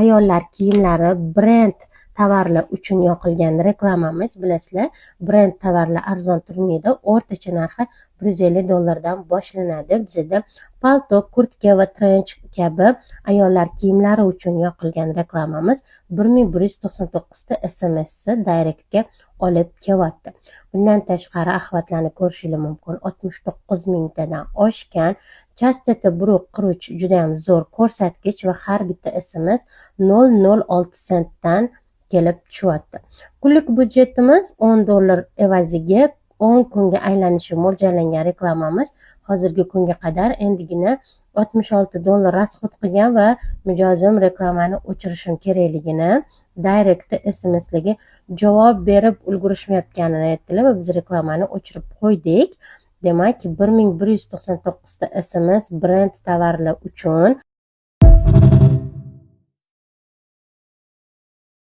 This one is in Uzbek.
ayollar kiyimlari brend tovarlar uchun yoqilgan reklamamiz. Bilasizlar, brend tovarlar arzon turmaydi, o'rtacha narxi $150 boshlanadi. Bizda palto, kurtka va trench kabi ayollar kiyimlari uchun yoqilgan reklamamiz 1199 ta SMS direktga olib kelyapti. Bundan tashqari axlatlarni ko'rishingiz mumkin. 69 mingtadan oshgan chastota buruq qiruvchi juda ham zo'r ko'rsatkich va har bitta SMS 0.06 sentdan kelib tushyapti. Kunlik budjetimiz $10 evaziga 10 kunga aylanishi mo'ljallangan reklamamiz. Hozirgi kunga qadar endigina $66 rasxod qilgan va mijozim reklamani o'chirishim kerakligini, direkt SMSlarga javob berib ulgurishmayotganini aytdilar va biz reklamani o'chirib qo'ydik. Demak, 1199 ta SMS brend tovarlar uchun